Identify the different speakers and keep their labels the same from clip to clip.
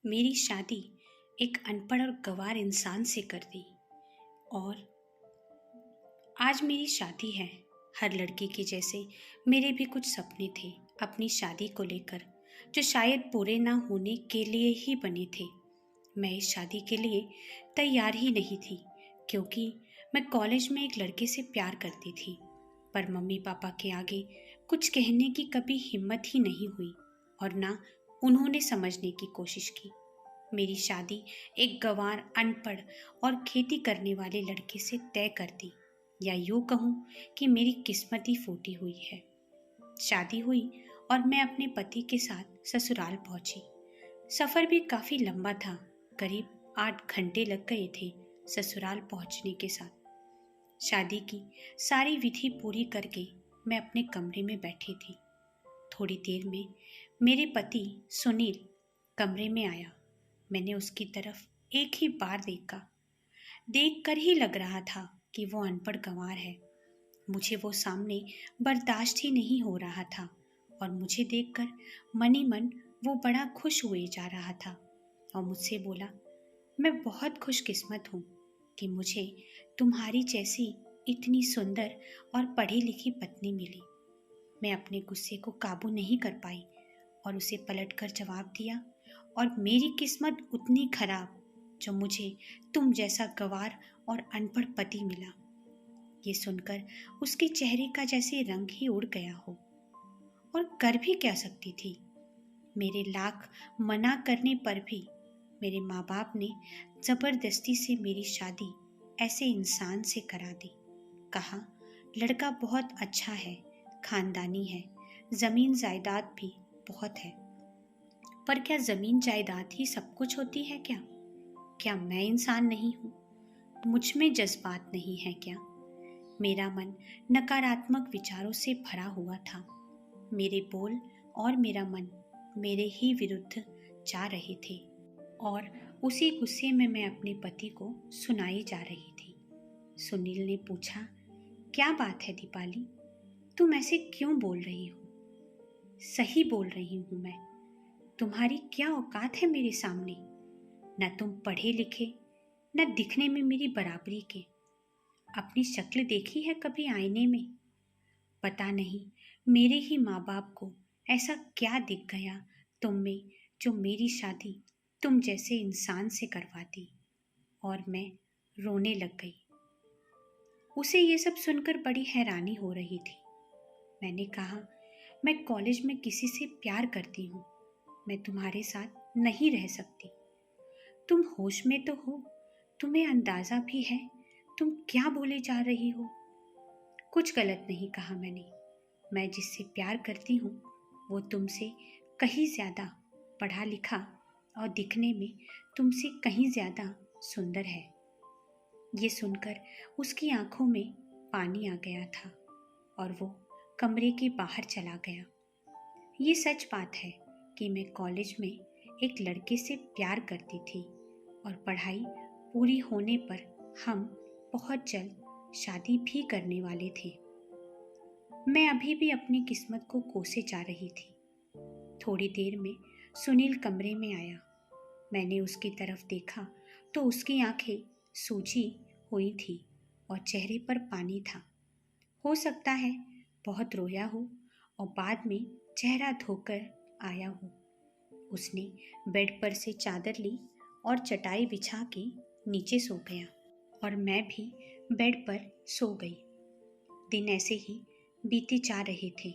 Speaker 1: मेरी शादी एक अनपढ़ और गंवार इंसान से कर दी। और आज मेरी शादी है। हर लड़की के जैसे मेरे भी कुछ सपने थे अपनी शादी को लेकर, जो शायद पूरे ना होने के लिए ही बने थे। मैं इस शादी के लिए तैयार ही नहीं थी, क्योंकि मैं कॉलेज में एक लड़के से प्यार करती थी। पर मम्मी पापा के आगे कुछ कहने की कभी हिम्मत ही नहीं हुई और ना उन्होंने समझने की कोशिश की। मेरी शादी एक गंवार, अनपढ़ और खेती करने वाले लड़के से तय कर दी, या यूँ कहूँ कि मेरी किस्मत ही फूटी हुई है। शादी हुई और मैं अपने पति के साथ ससुराल पहुंची। सफ़र भी काफ़ी लंबा था, करीब 8 घंटे लग गए थे ससुराल पहुंचने के साथ। शादी की सारी विधि पूरी करके मैं अपने कमरे में बैठी थी। थोड़ी देर में मेरे पति सुनील कमरे में आया। मैंने उसकी तरफ एक ही बार देखा। देखकर ही लग रहा था कि वो अनपढ़ गंवार है। मुझे वो सामने बर्दाश्त ही नहीं हो रहा था और मुझे देखकर मन ही मन वो बड़ा खुश हुए जा रहा था और मुझसे बोला, मैं बहुत खुशकिस्मत हूँ कि मुझे तुम्हारी जैसी इतनी सुंदर और पढ़ी लिखी पत्नी मिली। मैं अपने गुस्से को काबू नहीं कर पाई और उसे पलटकर जवाब दिया, और मेरी किस्मत उतनी खराब जो मुझे तुम जैसा गंवार और अनपढ़ पति मिला। ये सुनकर उसके चेहरे का जैसे रंग ही उड़ गया हो। और कर भी क्या सकती थी। मेरे लाख मना करने पर भी मेरे माँ बाप ने जबरदस्ती से मेरी शादी ऐसे इंसान से करा दी। कहा, लड़का बहुत अच्छा है, खानदानी है, जमीन जायदाद भी बहुत है। पर क्या जमीन जायदाद ही सब कुछ होती है क्या? क्या मैं इंसान नहीं हूँ? मुझ में जज्बात नहीं है क्या? मेरा मन नकारात्मक विचारों से भरा हुआ था। मेरे बोल और मेरा मन मेरे ही विरुद्ध जा रहे थे और उसी गुस्से में मैं अपने पति को सुनाई जा रही थी। सुनील ने पूछा, क्या बात है दीपाली, तुम ऐसे क्यों बोल रही हो? सही बोल रही हूँ मैं। तुम्हारी क्या औकात है मेरे सामने? न तुम पढ़े लिखे, न दिखने में मेरी बराबरी के। अपनी शक्ल देखी है कभी आईने में? पता नहीं मेरे ही माँ बाप को ऐसा क्या दिख गया तुम में जो मेरी शादी तुम जैसे इंसान से करवा दी। और मैं रोने लग गई। उसे ये सब सुनकर बड़ी हैरानी हो रही थी। मैंने कहा, मैं कॉलेज में किसी से प्यार करती हूँ, मैं तुम्हारे साथ नहीं रह सकती। तुम होश में तो हो, तुम्हें अंदाजा भी है तुम क्या बोले जा रही हो? कुछ गलत नहीं कहा मैंने। मैं जिससे प्यार करती हूँ वो तुमसे कहीं ज़्यादा पढ़ा लिखा और दिखने में तुमसे कहीं ज़्यादा सुंदर है। ये सुनकर उसकी आंखों में पानी आ गया था और वो कमरे के बाहर चला गया। ये सच बात है कि मैं कॉलेज में एक लड़के से प्यार करती थी और पढ़ाई पूरी होने पर हम बहुत जल्द शादी भी करने वाले थे। मैं अभी भी अपनी किस्मत को कोसे जा रही थी। थोड़ी देर में सुनील कमरे में आया। मैंने उसकी तरफ देखा तो उसकी आंखें सूजी हुई थी और चेहरे पर पानी था। हो सकता है बहुत रोया हो और बाद में चेहरा धोकर आया हो। उसने बेड पर से चादर ली और चटाई बिछा के नीचे सो गया और मैं भी बेड पर सो गई। दिन ऐसे ही बीते जा रहे थे।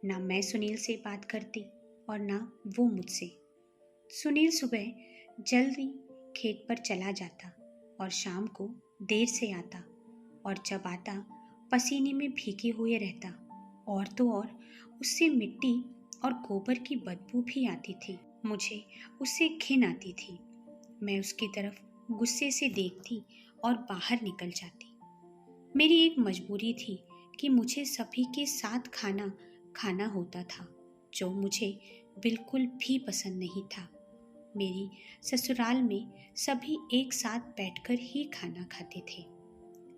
Speaker 1: ना मैं सुनील से बात करती और ना वो मुझसे। सुनील सुबह जल्दी खेत पर चला जाता और शाम को देर से आता, और जब आता पसीने में भीगे हुए रहता, और तो और उससे मिट्टी और गोबर की बदबू भी आती थी। मुझे उससे घिन आती थी। मैं उसकी तरफ गुस्से से देखती और बाहर निकल जाती। मेरी एक मजबूरी थी कि मुझे सभी के साथ खाना खाना होता था, जो मुझे बिल्कुल भी पसंद नहीं था। मेरी ससुराल में सभी एक साथ बैठकर ही खाना खाते थे।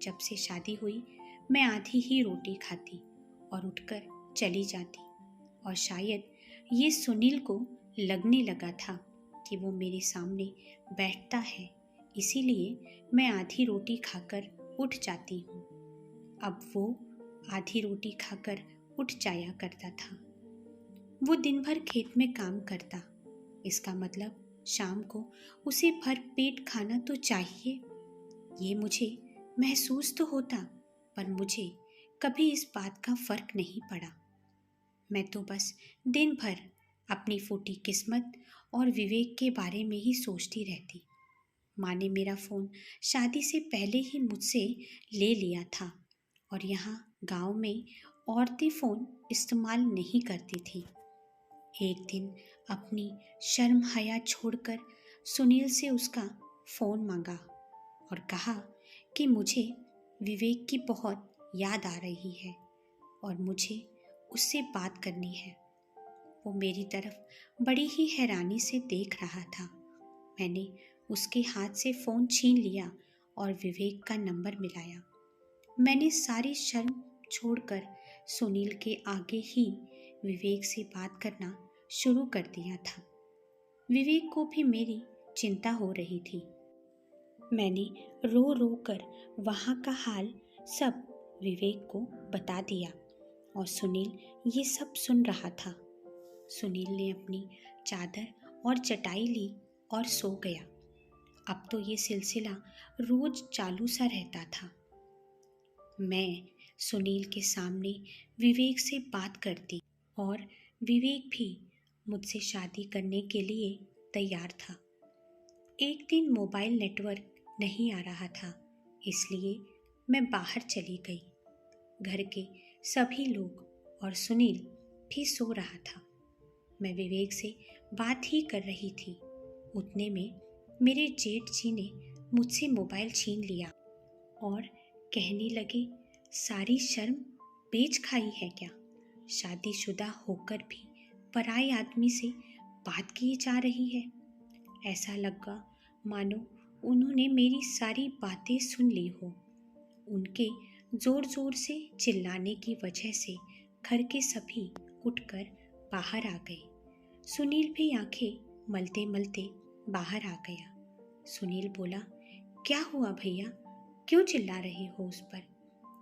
Speaker 1: जब से शादी हुई मैं आधी ही रोटी खाती और उठकर चली जाती, और शायद ये सुनील को लगने लगा था कि वो मेरे सामने बैठता है, इसीलिए मैं आधी रोटी खाकर उठ जाती हूँ। अब वो आधी रोटी खाकर उठ जाया करता था। वो दिन भर खेत में काम करता, इसका मतलब शाम को उसे भर पेट खाना तो चाहिए। ये मुझे महसूस तो होता, पर मुझे कभी इस बात का फर्क नहीं पड़ा। मैं तो बस दिन भर अपनी फूटी किस्मत और विवेक के बारे में ही सोचती रहती। माँ ने मेरा फ़ोन शादी से पहले ही मुझसे ले लिया था और यहाँ गांव में औरतें फ़ोन इस्तेमाल नहीं करती थी। एक दिन अपनी शर्म हया छोड़कर सुनील से उसका फ़ोन मांगा और कहा कि मुझे विवेक की बहुत याद आ रही है और मुझे उससे बात करनी है। वो मेरी तरफ बड़ी ही हैरानी से देख रहा था। मैंने उसके हाथ से फ़ोन छीन लिया और विवेक का नंबर मिलाया। मैंने सारी शर्म छोड़कर सुनील के आगे ही विवेक से बात करना शुरू कर दिया था। विवेक को भी मेरी चिंता हो रही थी। मैंने रो रो कर वहाँ का हाल सब विवेक को बता दिया और सुनील ये सब सुन रहा था। सुनील ने अपनी चादर और चटाई ली और सो गया। अब तो ये सिलसिला रोज चालू सा रहता था। मैं सुनील के सामने विवेक से बात करती और विवेक भी मुझसे शादी करने के लिए तैयार था। एक दिन मोबाइल नेटवर्क नहीं आ रहा था, इसलिए मैं बाहर चली गई। घर के सभी लोग और सुनील भी सो रहा था। मैं विवेक से बात ही कर रही थी। उतने में मेरे जेठ जी ने मुझसे मोबाइल छीन लिया और कहने लगे, सारी शर्म बेच खाई है क्या? शादीशुदा होकर भी पराये आदमी से बात की जा रही है। ऐसा लगा मानो उन्होंने मेरी सारी बातें सुन ली हो। उनके जोर जोर से चिल्लाने की वजह से घर के सभी उठकर बाहर आ गए। सुनील भी आंखें मलते मलते बाहर आ गया। सुनील बोला, क्या हुआ भैया, क्यों चिल्ला रही हो उस पर?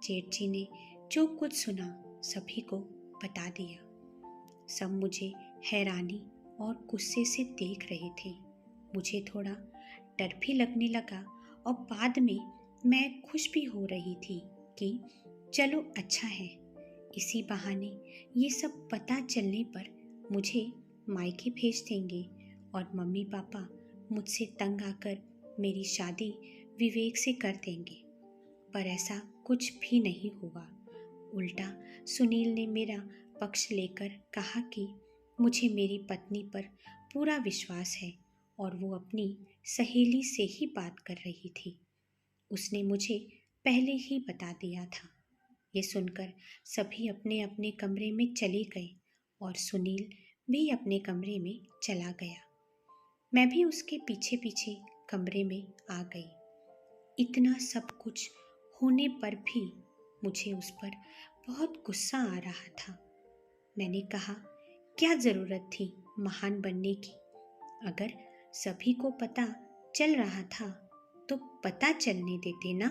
Speaker 1: जेठ जी ने जो कुछ सुना सभी को बता दिया। सब मुझे हैरानी और गुस्से से देख रहे थे। मुझे थोड़ा डर भी लगने लगा और बाद में मैं खुश भी हो रही थी कि चलो अच्छा है, इसी बहाने ये सब पता चलने पर मुझे मायके भेज देंगे और मम्मी पापा मुझसे तंग आकर मेरी शादी विवेक से कर देंगे। पर ऐसा कुछ भी नहीं हुआ। उल्टा सुनील ने मेरा पक्ष लेकर कहा कि मुझे मेरी पत्नी पर पूरा विश्वास है और वो अपनी सहेली से ही बात कर रही थी। उसने मुझे पहले ही बता दिया था। ये सुनकर सभी अपने अपने कमरे में चले गए और सुनील भी अपने कमरे में चला गया। मैं भी उसके पीछे पीछे कमरे में आ गई। इतना सब कुछ होने पर भी मुझे उस पर बहुत गुस्सा आ रहा था। मैंने कहा, क्या ज़रूरत थी महान बनने की? अगर सभी को पता चल रहा था तो पता चलने देते ना।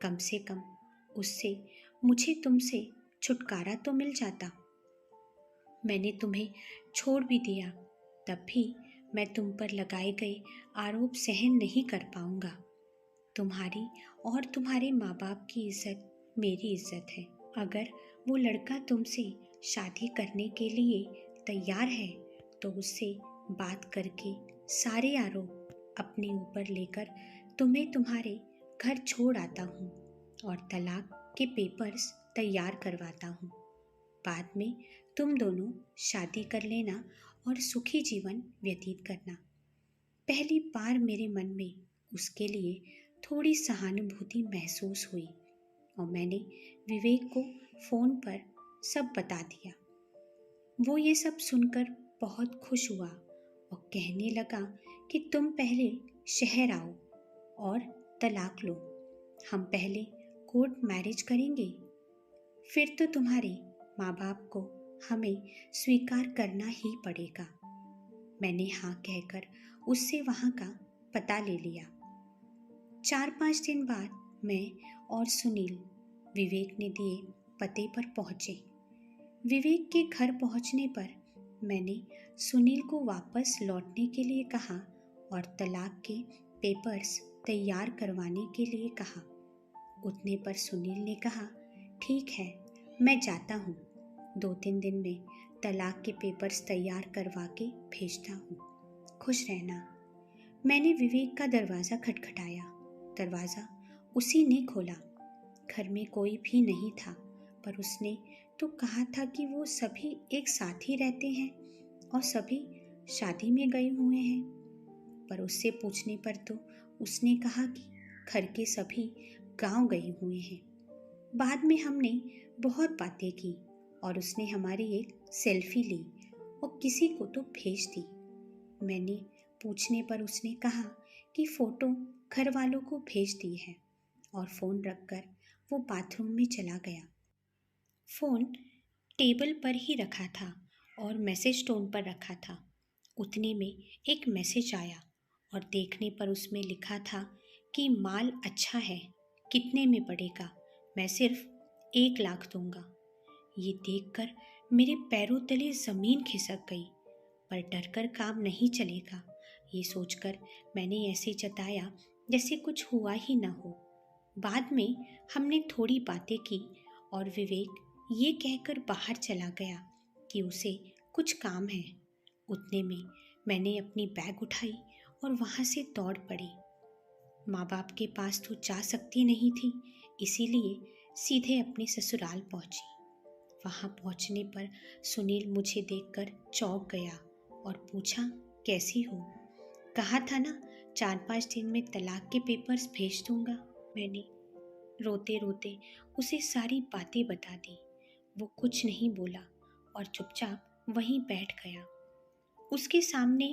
Speaker 1: कम से कम उससे मुझे तुमसे छुटकारा तो मिल जाता। मैंने तुम्हें छोड़ भी दिया, तब भी मैं तुम पर लगाए गए आरोप सहन नहीं कर पाऊंगा। तुम्हारी और तुम्हारे माँ बाप की इज्जत मेरी इज्जत है। अगर वो लड़का तुमसे शादी करने के लिए तैयार है तो उससे बात करके सारे आरोप अपने ऊपर लेकर तुम्हें तुम्हारे घर छोड़ आता हूँ और तलाक के पेपर्स तैयार करवाता हूँ। बाद में तुम दोनों शादी कर लेना और सुखी जीवन व्यतीत करना। पहली बार मेरे मन में उसके लिए थोड़ी सहानुभूति महसूस हुई और मैंने विवेक को फ़ोन पर सब बता दिया। वो ये सब सुनकर बहुत खुश हुआ और कहने लगा कि तुम पहले शहर आओ और तलाक लो। हम पहले कोर्ट मैरिज करेंगे, फिर तो तुम्हारे माँ बाप को हमें स्वीकार करना ही पड़ेगा। मैंने हाँ कहकर उससे वहाँ का पता ले लिया। 4-5 दिन बाद मैं और सुनील विवेक ने दिए पते पर पहुँचे। विवेक के घर पहुँचने पर मैंने सुनील को वापस लौटने के लिए कहा और तलाक के पेपर्स तैयार करवाने के लिए कहा। उतने पर सुनील ने कहा, ठीक है, मैं जाता हूँ, 2-3 दिन में तलाक के पेपर्स तैयार करवा के भेजता हूँ, खुश रहना। मैंने विवेक का दरवाज़ा खटखटाया। दरवाज़ा उसी ने खोला। घर में कोई भी नहीं था, पर उसने तो कहा था कि वो सभी एक साथ ही रहते हैं और सभी शादी में गए हुए हैं। पर उससे पूछने पर तो उसने कहा कि घर के सभी गांव गए हुए हैं। बाद में हमने बहुत बातें की और उसने हमारी एक सेल्फी ली और किसी को तो भेज दी। मैंने पूछने पर उसने कहा कि फ़ोटो घर वालों को भेज दी है और फ़ोन रखकर वो बाथरूम में चला गया। फ़ोन टेबल पर ही रखा था और मैसेज टोन पर रखा था। उतने में एक मैसेज आया और देखने पर उसमें लिखा था कि माल अच्छा है, कितने में पड़ेगा, मैं सिर्फ 1 लाख दूंगा। ये देखकर मेरे पैरों तले ज़मीन खिसक गई, पर डरकर काम नहीं चलेगा, ये सोचकर मैंने ऐसे जताया जैसे कुछ हुआ ही न हो। बाद में हमने थोड़ी बातें की और विवेक ये कहकर बाहर चला गया कि उसे कुछ काम है। उतने में मैंने अपनी बैग उठाई और वहाँ से दौड़ पड़ी। माँ बाप के पास तो जा सकती नहीं थी, इसीलिए सीधे अपने ससुराल पहुँची। वहाँ पहुँचने पर सुनील मुझे देखकर चौंक गया और पूछा, कैसी हो? कहा था ना 4-5 दिन में तलाक के पेपर्स भेज दूंगा। मैंने रोते रोते उसे सारी बातें बता दी। वो कुछ नहीं बोला और चुपचाप वहीं बैठ गया। उसके सामने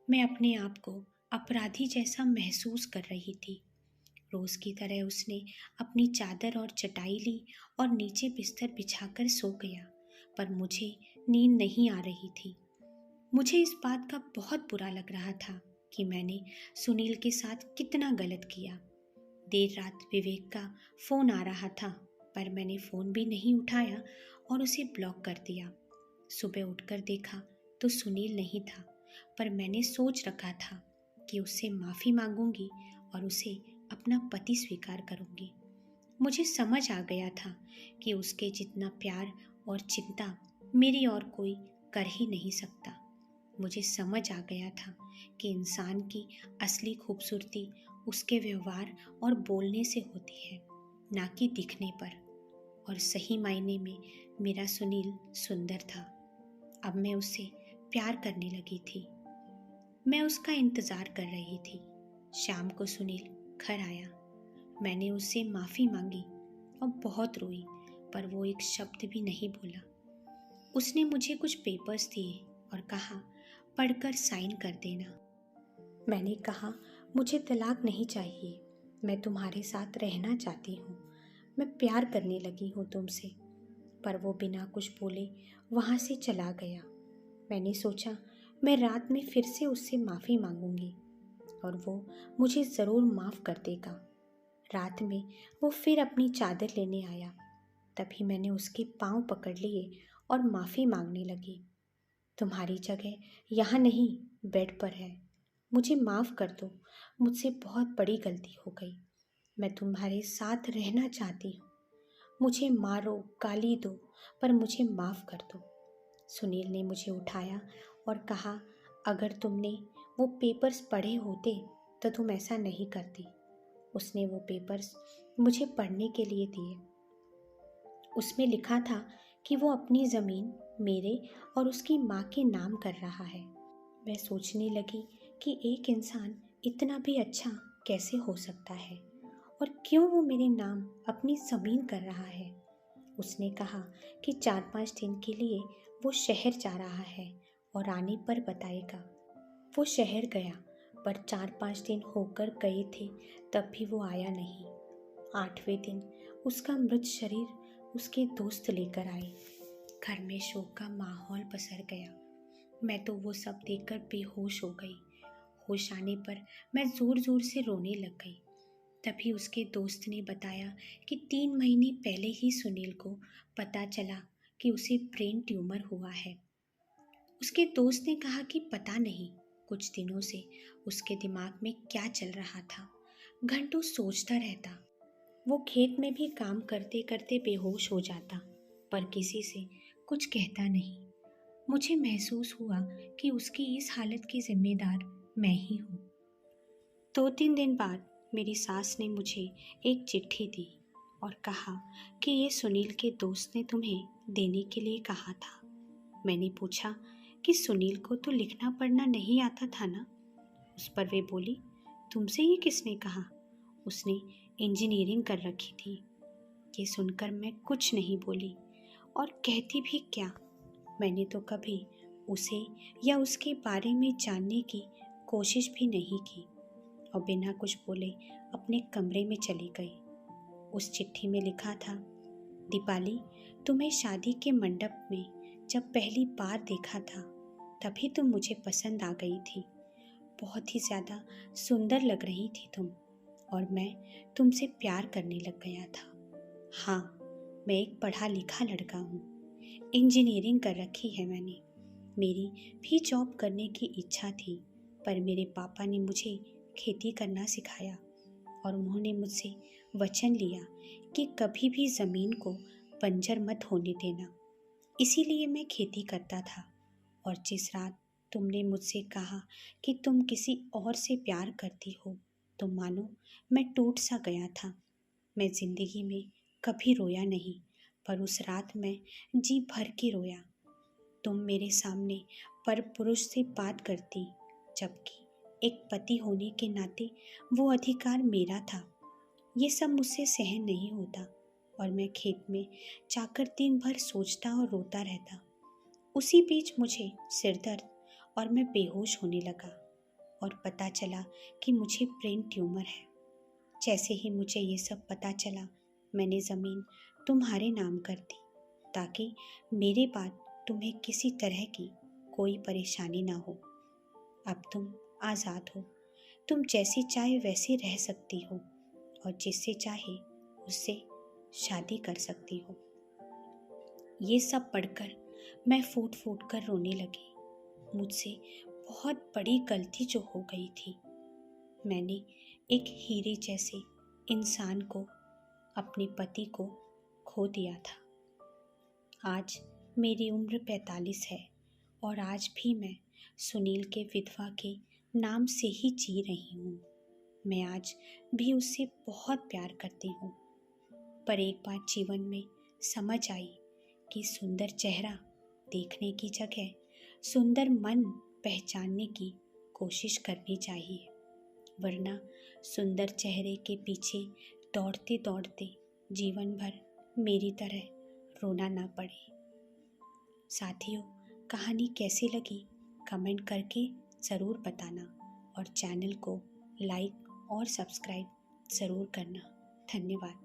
Speaker 1: मैं अपने आप को अपराधी जैसा महसूस कर रही थी। रोज़ की तरह उसने अपनी चादर और चटाई ली और नीचे बिस्तर बिछाकर सो गया, पर मुझे नींद नहीं आ रही थी। मुझे इस बात का बहुत बुरा लग रहा था कि मैंने सुनील के साथ कितना गलत किया। देर रात विवेक का फ़ोन आ रहा था, पर मैंने फ़ोन भी नहीं उठाया और उसे ब्लॉक कर दिया। सुबह उठकर देखा तो सुनील नहीं था, पर मैंने सोच रखा था कि उससे माफ़ी मांगूंगी और उसे अपना पति स्वीकार करूंगी। मुझे समझ आ गया था कि उसके जितना प्यार और चिंता मेरी और कोई कर ही नहीं सकता। मुझे समझ आ गया था कि इंसान की असली खूबसूरती उसके व्यवहार और बोलने से होती है, ना कि दिखने पर। और सही मायने में मेरा सुनील सुंदर था। अब मैं उससे प्यार करने लगी थी। मैं उसका इंतज़ार कर रही थी। शाम को सुनील घर आया। मैंने उससे माफ़ी मांगी और बहुत रोई, पर वो एक शब्द भी नहीं बोला। उसने मुझे कुछ पेपर्स दिए और कहा, पढ़कर साइन कर देना। मैंने कहा, मुझे तलाक नहीं चाहिए, मैं तुम्हारे साथ रहना चाहती हूँ, मैं प्यार करने लगी हूँ तुमसे। पर वो बिना कुछ बोले वहाँ से चला गया। मैंने सोचा मैं रात में फिर से उससे माफ़ी मांगूंगी और वो मुझे ज़रूर माफ़ कर देगा। रात में वो फिर अपनी चादर लेने आया। तभी मैंने उसके पाँव पकड़ लिए और माफ़ी मांगने लगी। तुम्हारी जगह यहाँ नहीं, बेड पर है, मुझे माफ़ कर दो, मुझसे बहुत बड़ी गलती हो गई, मैं तुम्हारे साथ रहना चाहती हूँ, मुझे मारो, गाली दो, पर मुझे माफ़ कर दो। सुनील ने मुझे उठाया और कहा, अगर तुमने वो पेपर्स पढ़े होते तो तुम ऐसा नहीं करती। उसने वो पेपर्स मुझे पढ़ने के लिए दिए। उसमें लिखा था कि वो अपनी ज़मीन मेरे और उसकी माँ के नाम कर रहा है। मैं सोचने लगी कि एक इंसान इतना भी अच्छा कैसे हो सकता है और क्यों वो मेरे नाम अपनी ज़मीन कर रहा है। उसने कहा कि 4-5 दिन के लिए वो शहर जा रहा है और आने पर बताएगा। वो शहर गया, पर 4-5 दिन होकर गए थे, तब भी वो आया नहीं। 8वें दिन उसका मृत शरीर उसके दोस्त लेकर आए। घर में शोक का माहौल पसर गया। मैं तो वो सब देखकर बेहोश हो गई। होश आने पर मैं ज़ोर ज़ोर से रोने लग गई। तभी उसके दोस्त ने बताया कि 3 महीने पहले ही सुनील को पता चला कि उसे ब्रेन ट्यूमर हुआ है। उसके दोस्त ने कहा कि पता नहीं कुछ दिनों से उसके दिमाग में क्या चल रहा था। घंटों सोचता रहता। वो खेत में भी काम करते करते बेहोश हो जाता, पर किसी से कुछ कहता नहीं। मुझे महसूस हुआ कि उसकी इस हालत की जिम्मेदार मैं ही हूँ। 2-3 दिन बाद मेरी सास ने मुझे एक चिट्ठी दी और कहा कि ये सुनील के दोस्त ने तुम्हें देने के लिए कहा था। मैंने पूछा कि सुनील को तो लिखना पढ़ना नहीं आता था ना। उस पर वे बोली, तुमसे ये किसने कहा? उसने इंजीनियरिंग कर रखी थी। ये सुनकर मैं कुछ नहीं बोली, और कहती भी क्या। मैंने तो कभी उसे या उसके बारे में जानने की कोशिश भी नहीं की और बिना कुछ बोले अपने कमरे में चली गई। उस चिट्ठी में लिखा था, दीपाली, तुम्हें शादी के मंडप में जब पहली बार देखा था तभी तुम मुझे पसंद आ गई थी। बहुत ही ज़्यादा सुंदर लग रही थी तुम, और मैं तुमसे प्यार करने लग गया था। हाँ, मैं एक पढ़ा लिखा लड़का हूँ। इंजीनियरिंग कर रखी है मैंने। मेरी भी जॉब करने की इच्छा थी, पर मेरे पापा ने मुझे खेती करना सिखाया और उन्होंने मुझसे वचन लिया कि कभी भी ज़मीन को बंजर मत होने देना। इसीलिए मैं खेती करता था। और जिस रात तुमने मुझसे कहा कि तुम किसी और से प्यार करती हो, तो मानो मैं टूट सा गया था। मैं ज़िंदगी में कभी रोया नहीं, पर उस रात मैं जी भर के रोया। तुम मेरे सामने पर पुरुष से बात करती, जबकि एक पति होने के नाते वो अधिकार मेरा था। ये सब मुझसे सहन नहीं होता और मैं खेत में जाकर दिन भर सोचता और रोता रहता। उसी बीच मुझे सिर दर्द और मैं बेहोश होने लगा और पता चला कि मुझे ब्रेन ट्यूमर है। जैसे ही मुझे ये सब पता चला, मैंने ज़मीन तुम्हारे नाम कर दी ताकि मेरे बाद तुम्हें किसी तरह की कोई परेशानी ना हो। अब तुम आज़ाद हो। तुम जैसी चाहे वैसी रह सकती हो और जिससे चाहे उससे शादी कर सकती हो। ये सब पढ़कर मैं फूट फूट कर रोने लगी। मुझसे बहुत बड़ी गलती जो हो गई थी। मैंने एक हीरे जैसे इंसान को, अपने पति को खो दिया था। आज मेरी उम्र 45 है और आज भी मैं सुनील के विधवा के नाम से ही जी रही हूँ। मैं आज भी उससे बहुत प्यार करती हूँ, पर एक बात जीवन में समझ आई कि सुंदर चेहरा देखने की जगह सुंदर मन पहचानने की कोशिश करनी चाहिए, वरना सुंदर चेहरे के पीछे दौड़ते दौड़ते जीवन भर मेरी तरह रोना ना पड़े। साथियों, कहानी कैसी लगी कमेंट करके ज़रूर बताना और चैनल को लाइक और सब्सक्राइब ज़रूर करना। धन्यवाद।